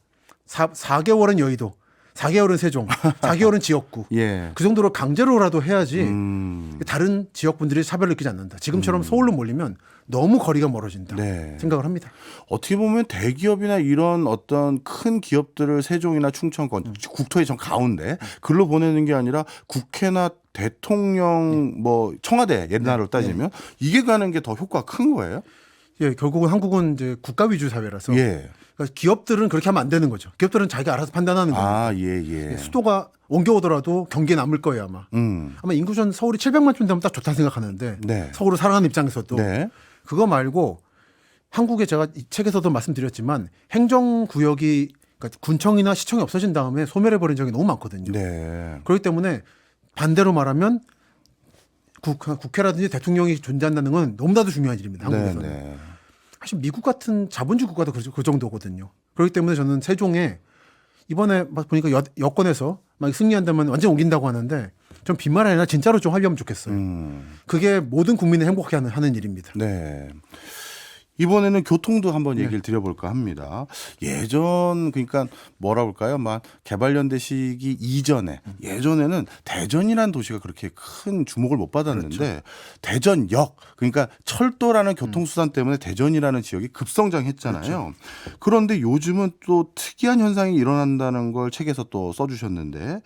4개월은 여의도, 4개월은 세종, 4개월은 지역구. 예. 그 정도로 강제로라도 해야지 음. 다른 지역분들이 차별을 느끼지 않는다. 지금처럼 서울로 몰리면 너무 거리가 멀어진다. 네. 생각을 합니다. 어떻게 보면 대기업이나 이런 어떤 큰 기업들을 세종이나 충청권, 국토의 정 가운데 글로 보내는 게 아니라 국회나 대통령 뭐 청와대 옛날로 따지면 이게 가는 게 더 효과가 큰 거예요? 예, 결국은 한국은 이제 국가 위주 사회라서 예. 그러니까 기업들은 그렇게 하면 안 되는 거죠. 기업들은 자기가 알아서 판단하는 거예요. 예. 수도가 옮겨오더라도 경기에 남을 거예요 아마. 아마 인구전 서울이 700만쯤 되면 딱 좋다 생각하는데 네. 서울을 사랑하는 입장에서도 네. 그거 말고 한국에 제가 이 책에서도 말씀드렸지만 행정구역이 그러니까 군청이나 시청이 없어진 다음에 소멸해버린 적이 너무 많거든요. 네. 그렇기 때문에 반대로 말하면 국회라든지 대통령이 존재한다는 건 너무나도 중요한 일입니다. 한국에서는. 네. 사실 미국 같은 자본주의 국가도 그 정도거든요. 그렇기 때문에 저는 세종에 이번에 막 보니까 여권에서 막 승리한다면 완전 옮긴다고 하는데 좀 빈말 아니라 진짜로 좀 하려면 좋겠어요. 그게 모든 국민을 행복하게 하는 일입니다. 네. 이번에는 교통도 한번 얘기를 드려볼까 합니다. 예전 그러니까 뭐라 그럴까요? 막 개발연대 시기 이전에 예전에는 대전이라는 도시가 그렇게 큰 주목을 못 받았는데 그렇죠. 대전역 그러니까 철도라는 교통수단 때문에 대전이라는 지역이 급성장했잖아요. 그렇죠. 그런데 요즘은 또 특이한 현상이 일어난다는 걸 책에서 또 써주셨는데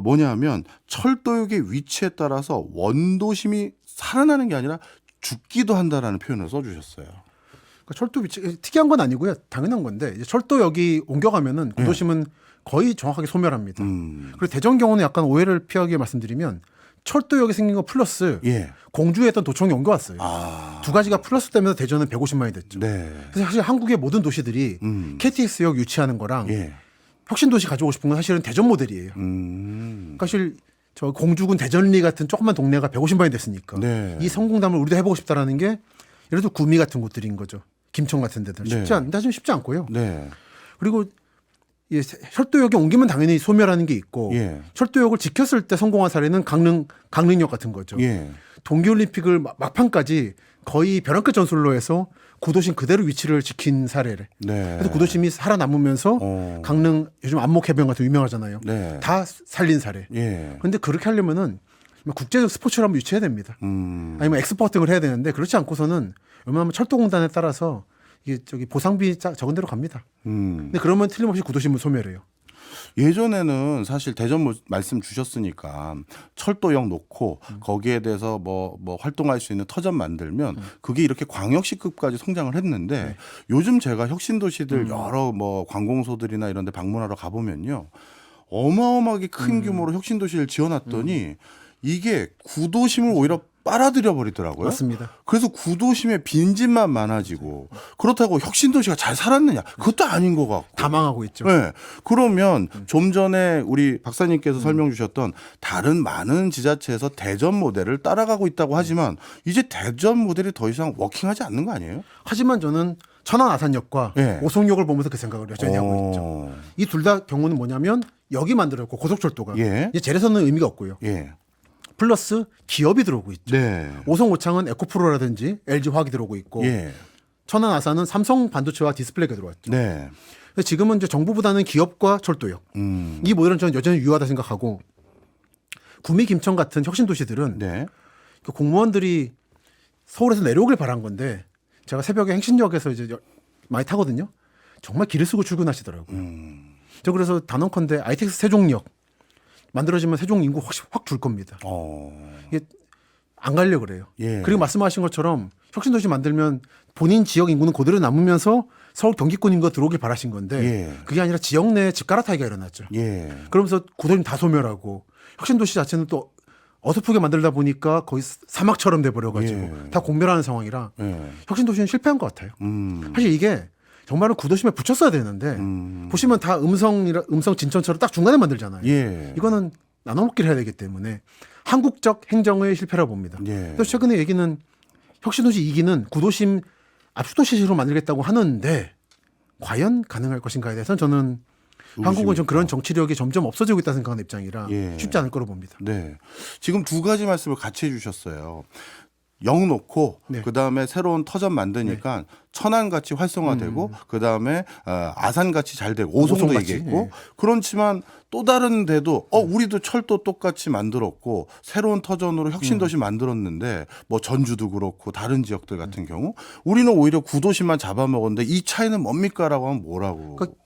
뭐냐면 철도역의 위치에 따라서 원도심이 살아나는 게 아니라 죽기도 한다라는 표현을 써주셨어요. 그러니까 철도 위치 특이한 건 아니고요. 당연한 건데 이제 철도역이 옮겨가면은 구도심은 거의 정확하게 소멸합니다. 그리고 대전 경우는 약간 오해를 피하기 위해 말씀드리면 철도역이 생긴 거 플러스 예. 공주에 있던 도청이 옮겨왔어요. 두 가지가 플러스 되면서 대전은 150만이 됐죠. 네. 그래서 사실 한국의 모든 도시들이 KTX역 유치하는 거랑 예. 혁신도시 가져오고 싶은 건 사실은 대전 모델이에요. 그러니까 사실 저 공주군 대전리 같은 조그만 동네가 150만이 됐으니까 네. 이 성공담을 우리도 해보고 싶다라는 게 예를 들어 구미 같은 곳들인 거죠. 김천 같은 데들 쉽지 않고요. 네. 그리고 예, 철도역에 옮기면 당연히 소멸하는 게 있고 예. 철도역을 지켰을 때 성공한 사례는 강릉역 같은 거죠. 예. 동계올림픽을 막판까지 거의 벼랑 끝 전술로 해서 구도심 그대로 위치를 지킨 사례를. 네. 그래서 구도심이 살아남으면서 강릉 요즘 안목해변 같은 유명하잖아요. 네. 다 살린 사례. 예. 그런데 그렇게 하려면은 국제적 스포츠를 한번 유치해야 됩니다. 아니면 엑스포팅을 해야 되는데 그렇지 않고서는 웬만하면 철도공단에 따라서 이게 저기 보상비 적은 대로 갑니다. 근데 그러면 틀림없이 구도심은 소멸해요. 예전에는 사실 대전 말씀 주셨으니까 철도역 놓고 거기에 대해서 뭐 활동할 수 있는 터전 만들면 그게 이렇게 광역시급까지 성장을 했는데 요즘 제가 혁신도시들 여러 뭐 관공소들이나 이런 데 방문하러 가보면요. 어마어마하게 큰 규모로 혁신도시를 지어놨더니 이게 구도심을 오히려 빨아들여 버리더라고요. 맞습니다. 그래서 구도심에 빈집만 많아지고 그렇다고 혁신도시가 잘 살았느냐? 그것도 아닌 것 같고. 다 망하고 있죠. 네. 그러면 좀 전에 우리 박사님께서 설명 주셨던 다른 많은 지자체에서 대전 모델을 따라가고 있다고 하지만 이제 대전 모델이 더 이상 워킹하지 않는 거 아니에요? 하지만 저는 천안 아산역과 예. 오송역을 보면서 그 생각을 여전히 하고 있죠. 이 둘 다 경우는 뭐냐면 역이 만들었고 고속철도가 예. 이제 재래서는 의미가 없고요. 예. 플러스 기업이 들어오고 있죠. 네. 오송 오창은 에코프로라든지 LG 화학이 들어오고 있고 예. 천안 아산은 삼성 반도체와 디스플레이가 들어왔죠. 네. 근데 지금은 이제 정부보다는 기업과 철도역 이 모델은 저는 여전히 유효하다 생각하고 구미 김천 같은 혁신 도시들은 네. 그 공무원들이 서울에서 내려오길 바란 건데 제가 새벽에 행신역에서 이제 많이 타거든요. 정말 길을 쓰고 출근하시더라고요. 저 그래서 단언컨대 ITX 세종역 만들어지면 세종 인구 확 줄 겁니다. 이게 안 가려 그래요. 예. 그리고 말씀하신 것처럼 혁신도시 만들면 본인 지역 인구는 그대로 남으면서 서울 경기권 인구가 들어오길 바라신 건데 예. 그게 아니라 지역 내에 집 갈아타기가 일어났죠. 예. 그러면서 구도심 다 소멸하고 혁신도시 자체는 또 어설프게 만들다 보니까 거의 사막처럼 돼버려가지고 예. 다 공멸하는 상황이라 예. 혁신도시는 실패한 것 같아요. 사실 이게 정말은 구도심에 붙였어야 되는데 보시면 다 음성 진천처럼 딱 중간에 만들잖아요. 예. 이거는 나눠먹기를 해야 되기 때문에 한국적 행정의 실패라고 봅니다. 예. 그래서 최근에 얘기는 혁신도시 2기는 구도심 압수도시로 만들겠다고 하는데 과연 가능할 것인가에 대해서는 저는 한국은 좀 그런 정치력이 점점 없어지고 있다는 생각하는 입장이라 예. 쉽지 않을 거로 봅니다. 네. 지금 두 가지 말씀을 같이 해주셨어요. 영 놓고 네. 그다음에 새로운 터전 만드니까 천안같이 활성화되고 그다음에 아산같이 잘 되고 오송도 오송같이, 얘기했고 예. 그렇지만 또 다른 데도 우리도 철도 똑같이 만들었고 새로운 터전으로 혁신도시 만들었는데 뭐 전주도 그렇고 다른 지역들 같은 경우 우리는 오히려 구도시만 잡아먹었는데 이 차이는 뭡니까라고 하면 뭐라고. 그러니까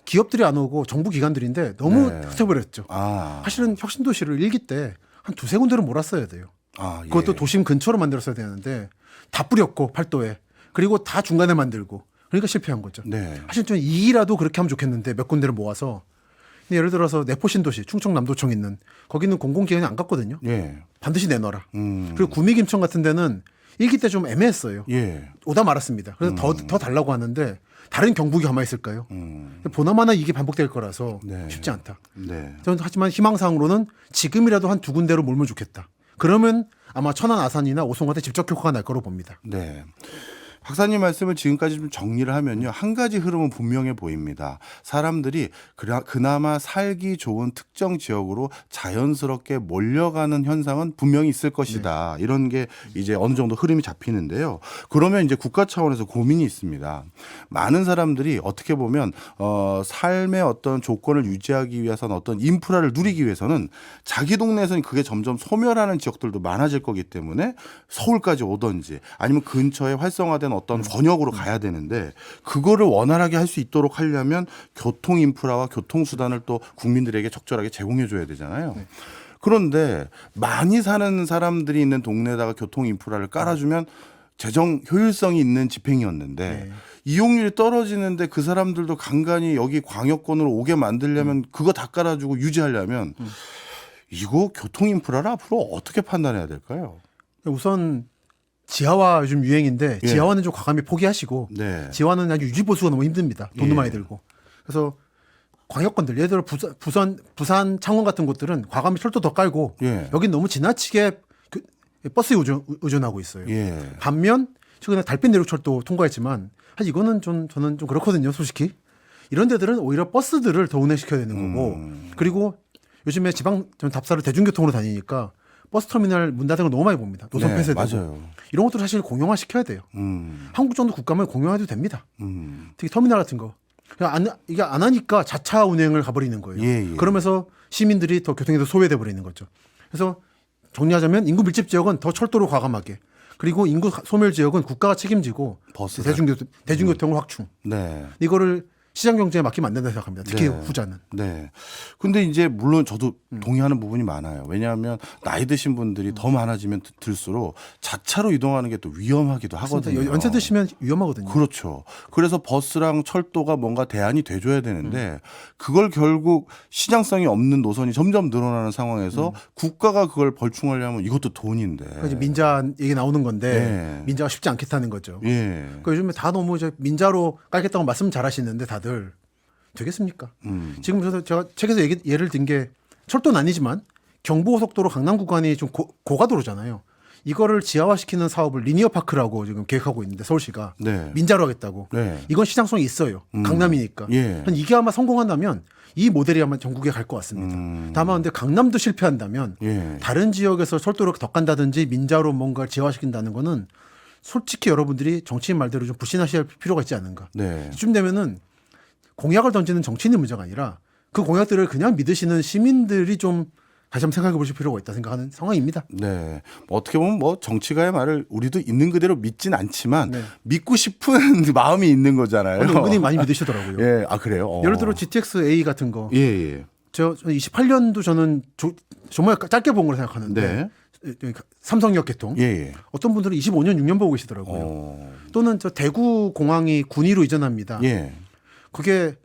기업들이 안 오고 정부 기관들인데 너무 네. 흩어버렸죠. 아. 사실은 혁신도시를 1기 때 한 두세 군데로 몰았어야 돼요. 아, 예. 그것도 도심 근처로 만들었어야 되는데 다 뿌렸고 팔도에 그리고 다 중간에 만들고 그러니까 실패한 거죠. 네. 사실 좀 2기라도 그렇게 하면 좋겠는데 몇 군데를 모아서 근데 예를 들어서 내포신도시 충청남도청 있는 거기는 공공기관이 안 갔거든요. 예. 반드시 내놔라. 그리고 구미김천 같은 데는 1기 때 좀 애매했어요. 예. 오다 말았습니다. 그래서 더 달라고 하는데 다른 경북이 가만히 있을까요? 보나마나 이게 반복될 거라서 네. 쉽지 않다. 네. 저는 하지만 희망사항으로는 지금이라도 한 두 군데로 몰면 좋겠다. 그러면 아마 천안 아산이나 오송한테 직접 효과가 날 거로 봅니다. 네. 박사님 말씀을 지금까지 좀 정리를 하면요. 한 가지 흐름은 분명해 보입니다. 사람들이 그나마 살기 좋은 특정 지역으로 자연스럽게 몰려가는 현상은 분명히 있을 것이다. 이런 게 이제 어느 정도 흐름이 잡히는데요. 그러면 이제 국가 차원에서 고민이 있습니다. 많은 사람들이 어떻게 보면 삶의 어떤 조건을 유지하기 위해서는 어떤 인프라를 누리기 위해서는 자기 동네에서는 그게 점점 소멸하는 지역들도 많아질 거기 때문에 서울까지 오든지 아니면 근처에 활성화된 어떤 권역으로 가야 되는데 그거를 원활하게 할 수 있도록 하려면 교통 인프라와 교통 수단을 또 국민들에게 적절하게 제공해 줘야 되잖아요. 그런데 많이 사는 사람들이 있는 동네에다가 교통 인프라를 깔아주면 재정 효율성이 있는 집행이었는데 이용률이 떨어지는데 그 사람들도 간간히 여기 광역권으로 오게 만들려면 그거 다 깔아주고 유지하려면 이거 교통 인프라를 앞으로 어떻게 판단해야 될까요? 우선 지하화 요즘 유행인데 예. 지하화는 좀 과감히 포기하시고 네. 지하화는 아주 유지 보수가 너무 힘듭니다. 돈도 예. 많이 들고. 그래서 광역권들 예를 들어 부산 창원 같은 곳들은 과감히 철도 더 깔고 예. 여긴 너무 지나치게 버스에 의존하고 있어요. 예. 반면 최근에 달빛 내륙철도 통과했지만 사실 이거는 저는 좀 그렇거든요. 솔직히 이런 데들은 오히려 버스들을 더 운행시켜야 되는 거고 그리고 요즘에 지방 답사를 대중교통으로 다니니까 버스 터미널 문 닫은 걸 너무 많이 봅니다. 노선 네, 폐쇄되고 맞아요. 이런 것들 사실 공용화 시켜야 돼요. 한국 정도 국가면 공용화도 됩니다. 특히 터미널 같은 거. 이게 안 하니까 자차 운행을 가버리는 거예요. 예, 예. 그러면서 시민들이 더 교통에서 소외돼 버리는 거죠. 그래서 정리하자면 인구 밀집 지역은 더 철도로 과감하게 그리고 인구 소멸 지역은 국가가 책임지고 버스 대중교통을 확충. 네. 이거를 시장 경제에 맡기면 안 된다고 생각합니다. 특히 네. 후자는. 네. 근데 이제 물론 저도 동의하는 부분이 많아요. 왜냐하면 나이 드신 분들이 더 많아지면 들수록 자차로 이동하는 게 또 위험하기도 하거든요. 연세 드시면 위험하거든요. 그렇죠. 그래서 버스랑 철도가 뭔가 대안이 돼줘야 되는데 그걸 결국 시장성이 없는 노선이 점점 늘어나는 상황에서 국가가 그걸 벌충하려면 이것도 돈인데. 그러니까 이제 민자 얘기 나오는 건데 네. 민자가 쉽지 않겠다는 거죠. 예. 그러니까 요즘에 다 너무 이제 민자로 깔겠다고 말씀 잘하시는데 다들 되겠습니까? 지금 제가 책에서 예를 든 게 철도는 아니지만 경부고속도로 강남 구간이 좀 고가도로잖아요. 이거를 지하화시키는 사업을 리니어파크라고 지금 계획하고 있는데 서울시가 네. 민자로 하겠다고. 네. 이건 시장성이 있어요. 강남이니까. 예. 이게 아마 성공한다면 이 모델이 아마 전국에 갈 것 같습니다. 다만 근데 강남도 실패한다면 예. 다른 지역에서 철도를 더 간다든지 민자로 뭔가를 지하화시킨다는 거는 솔직히 여러분들이 정치인 말대로 좀 불신하셔야 할 필요가 있지 않는가. 네. 이쯤 되면은 공약을 던지는 정치인의 문제가 아니라 그 공약들을 그냥 믿으시는 시민들이 좀 다시 한번 생각해 보실 필요가 있다 생각하는 상황입니다. 네. 뭐 어떻게 보면 뭐 정치가의 말을 우리도 있는 그대로 믿진 않지만 네. 믿고 싶은 마음이 있는 거잖아요. 근데 은근히 많이 믿으시더라고요. 예. 아, 그래요? 예를 들어 GTX-A 같은 거. 예, 예. 저 28년도 저는 정말 짧게 본 걸로 생각하는데 삼성역 개통. 예, 예. 어떤 분들은 25년, 6년 보고 계시더라고요. 또는 저 대구 공항이 군위로 이전합니다. 예. 그게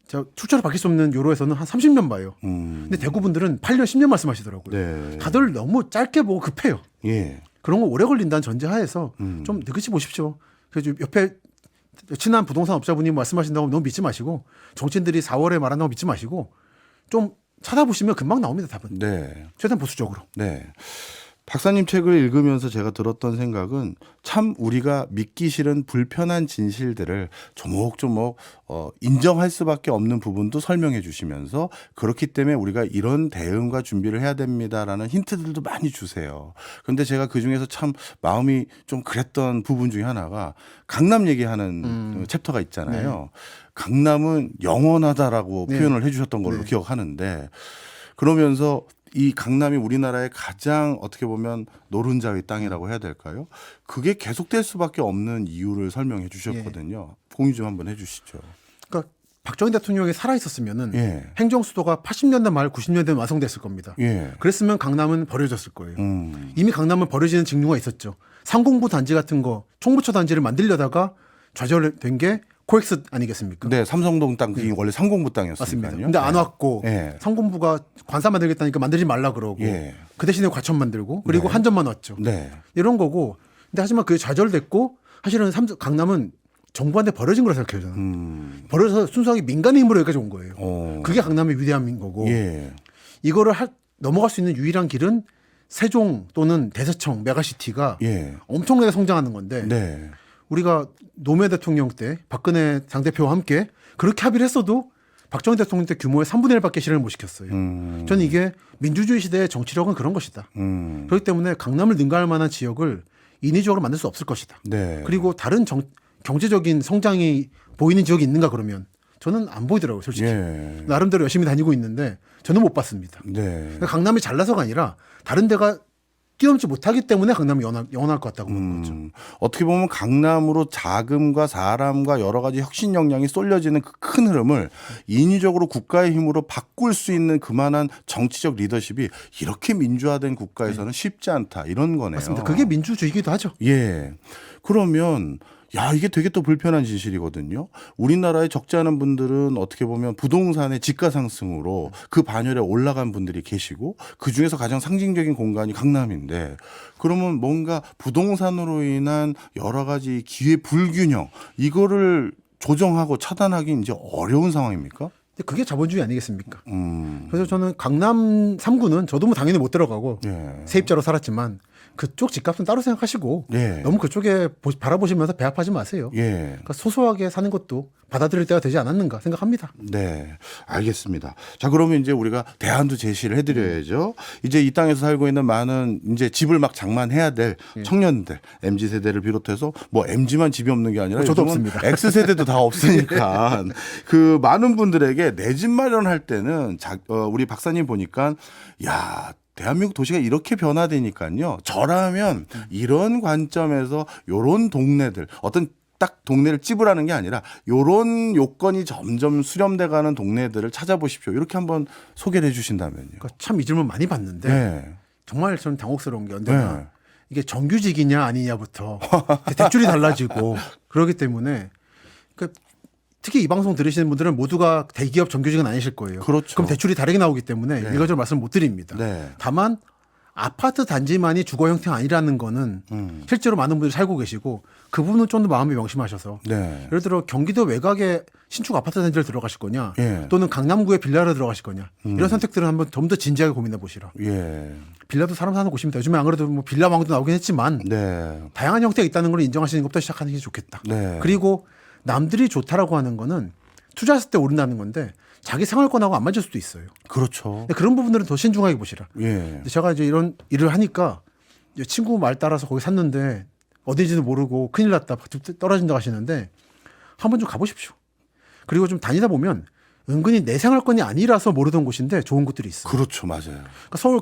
저 출처로 바뀔 수 없는 요로에서는 한 30년 봐요. 근데 대구 분들은 8년, 10년 말씀하시더라고요. 네. 다들 너무 짧게 보고 급해요. 예. 그런 거 오래 걸린다는 전제하에서 좀 느긋이 보십시오. 그래서 옆에 친한 부동산 업자분이 말씀하신다고 너무 믿지 마시고 정치인들이 4월에 말한다고 믿지 마시고 좀 찾아보시면 금방 나옵니다. 답은. 네. 최대한 보수적으로. 네. 박사님 책을 읽으면서 제가 들었던 생각은 참 우리가 믿기 싫은 불편한 진실들을 조목조목 인정할 수밖에 없는 부분도 설명해 주시면서 그렇기 때문에 우리가 이런 대응과 준비를 해야 됩니다라는 힌트들도 많이 주세요. 그런데 제가 그중에서 참 마음이 좀 그랬던 부분 중에 하나가 강남 얘기하는 챕터가 있잖아요. 강남은 영원하다라고 네. 표현을 해 주셨던 걸로 기억하는데 그러면서 이 강남이 우리나라의 가장 어떻게 보면 노른자의 땅이라고 해야 될까요? 그게 계속될 수밖에 없는 이유를 설명해 주셨거든요. 공유 좀 한번 해 주시죠. 그러니까 박정희 대통령이 살아 있었으면은 예. 행정 수도가 80년대 말 90년대에 완성됐을 겁니다. 예. 그랬으면 강남은 버려졌을 거예요. 음. 이미 강남은 버려지는 직류가 있었죠. 상공부 단지 같은 거 총부처 단지를 만들려다가 좌절된 게 코엑스 아니겠습니까? 네, 삼성동 땅이 원래 상공부 땅이었으니까요. 맞습니다. 근데 안 왔고 예. 상공부가 관사 만들겠다니까 만들지 말라 그러고 예. 그 대신에 과천 만들고 그리고 한전만 왔죠. 네. 이런 거고. 근데 하지만 그게 좌절됐고 사실은 강남은 정부한테 버려진 거라 생각해요 저는. 버려서 순수하게 민간의 힘으로 여기까지 온 거예요. 그게 강남의 위대함인 거고. 예. 이거를 넘어갈 수 있는 유일한 길은 세종 또는 대세청 메가시티가 예. 엄청나게 성장하는 건데 네. 우리가 노무현 대통령 때 박근혜 당대표와 함께 그렇게 합의를 했어도 박정희 대통령 때 규모의 3분의 1밖에 실현을 못 시켰어요. 저는 이게 민주주의 시대의 정치력은 그런 것이다. 그렇기 때문에 강남을 능가할 만한 지역을 인위적으로 만들 수 없을 것이다. 네. 그리고 다른 경제적인 성장이 보이는 지역이 있는가 그러면 저는 안 보이더라고요. 솔직히. 예. 나름대로 열심히 다니고 있는데 저는 못 봤습니다. 네. 그러니까 강남이 잘나서가 아니라 다른 데가 뛰어넘지 못하기 때문에 강남이 영원할 것 같다고 보는 거죠. 어떻게 보면 강남으로 자금과 사람과 여러 가지 혁신 역량이 쏠려지는 그 큰 흐름을 인위적으로 국가의 힘으로 바꿀 수 있는 그만한 정치적 리더십이 이렇게 민주화된 국가에서는 쉽지 않다. 이런 거네요. 맞습니다. 그게 민주주의이기도 하죠. 예. 그러면 야, 이게 되게 또 불편한 진실이거든요. 우리나라에 적지 않은 분들은 어떻게 보면 부동산의 지가 상승으로 그 반열에 올라간 분들이 계시고 그중에서 가장 상징적인 공간이 강남인데 그러면 뭔가 부동산으로 인한 여러 가지 기회 불균형 이거를 조정하고 차단하기 이제 어려운 상황입니까? 근데 그게 자본주의 아니겠습니까? 그래서 저는 강남 3구는 저도 뭐 당연히 못 들어가고 예. 세입자로 살았지만 그쪽 집값은 따로 생각하시고 예. 너무 그쪽에 바라보시면서 배합하지 마세요. 예. 그러니까 소소하게 사는 것도 받아들일 때가 되지 않았는가 생각합니다. 네, 알겠습니다. 자, 그러면 이제 우리가 대안도 제시를 해드려야죠. 이제 이 땅에서 살고 있는 많은 이제 집을 막 장만해야 될 청년들, MZ 세대를 비롯해서 뭐 MZ만 집이 없는 게 아니라 저도 요즘은 없습니다. X 세대도 다 없으니까 그 많은 분들에게 내 집 마련할 때는 우리 박사님 보니까 야. 대한민국 도시가 이렇게 변화되니까요. 저라면 이런 관점에서 이런 동네들 어떤 딱 동네를 찝으라는 게 아니라 요런 요건이 점점 수렴돼가는 동네들을 찾아보십시오. 이렇게 한번 소개를 해주신다면요. 그러니까 참 이 질문 많이 받는데 네. 정말 저는 당혹스러운 게 언제나 네. 이게 정규직이냐 아니냐부터 대출이 달라지고 그러기 때문에 그러니까 특히 이 방송 들으시는 분들은 모두가 대기업 정규직은 아니실 거예요. 그렇죠. 그럼 대출이 다르게 나오기 때문에 네. 이거저거 말씀 못 드립니다. 네. 다만 아파트 단지만이 주거 형태가 아니라는 거는 실제로 많은 분들이 살고 계시고 그 부분은 좀 더 마음이 명심하셔서 네. 예를 들어 경기도 외곽에 신축 아파트 단지를 들어가실 거냐 예. 또는 강남구에 빌라를 들어가실 거냐 이런 선택들은 한번 좀 더 진지하게 고민해 보시라. 예. 빌라도 사람 사는 곳입니다. 요즘에 안 그래도 뭐 빌라 왕도 나오긴 했지만 네. 다양한 형태가 있다는 걸 인정하시는 것부터 시작하는 게 좋겠다. 네. 그리고 남들이 좋다라고 하는 거는 투자했을 때 오른다는 건데 자기 생활권하고 안 맞을 수도 있어요. 그렇죠. 근데 그런 부분들은 더 신중하게 보시라. 예. 근데 제가 이제 이런 일을 하니까 이제 친구 말 따라서 거기 샀는데 어디인지도 모르고 큰일 났다 떨어진다고 하시는데 한번 좀 가보십시오. 그리고 좀 다니다 보면 은근히 내 생활권이 아니라서 모르던 곳인데 좋은 곳들이 있어요. 그렇죠. 맞아요. 그러니까 서울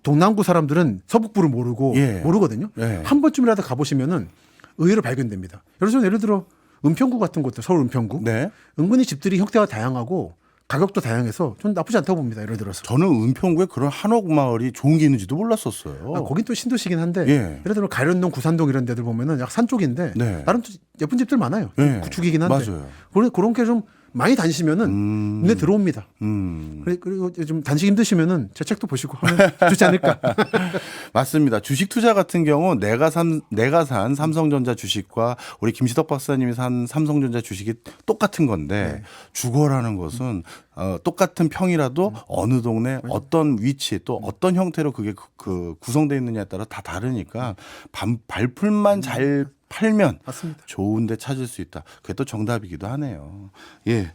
동남구 사람들은 서북부를 모르고 예. 모르거든요. 예. 한 번쯤이라도 가보시면은 의외로 발견됩니다. 예를 들어 은평구 같은 곳들, 서울 은평구. 네. 은근히 집들이 형태가 다양하고 가격도 다양해서 저는 나쁘지 않다고 봅니다. 예를 들어서. 저는 은평구에 그런 한옥 마을이 좋은 게 있는지도 몰랐었어요. 거긴 또 신도시긴 한데 예. 예를 들어 가련동, 구산동 이런 데들 보면은 약 산 쪽인데 네. 나름 또 예쁜 집들 많아요. 예. 구축이긴 한데 맞아요. 그런 게 좀 많이 다니시면은 눈에 들어옵니다. 그리고 좀 단식 힘드시면은 제 책도 보시고 하면 좋지 않을까. 맞습니다. 주식 투자 같은 경우 내가 산 삼성전자 주식과 우리 김시덕 박사님이 산 삼성전자 주식이 똑같은 건데 네. 주거라는 것은 똑같은 평이라도 어느 동네 어떤 위치 또 어떤 형태로 그게 구성되어 있느냐에 따라 다 다르니까 발품만 잘 팔면 맞습니다. 좋은 데 찾을 수 있다. 그게 또 정답이기도 하네요. 예.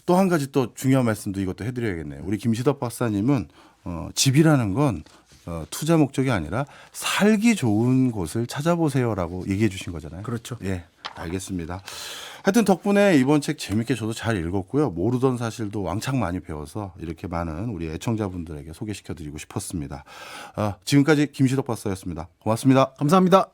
또 한 가지 또 중요한 말씀도 이것도 해드려야겠네요. 우리 김시덕 박사님은 집이라는 건 투자 목적이 아니라 살기 좋은 곳을 찾아보세요라고 얘기해 주신 거잖아요. 그렇죠. 예. 알겠습니다. 하여튼 덕분에 이번 책 재밌게 저도 잘 읽었고요. 모르던 사실도 왕창 많이 배워서 이렇게 많은 우리 애청자분들에게 소개시켜드리고 싶었습니다. 지금까지 김시덕 박사였습니다. 고맙습니다. 감사합니다.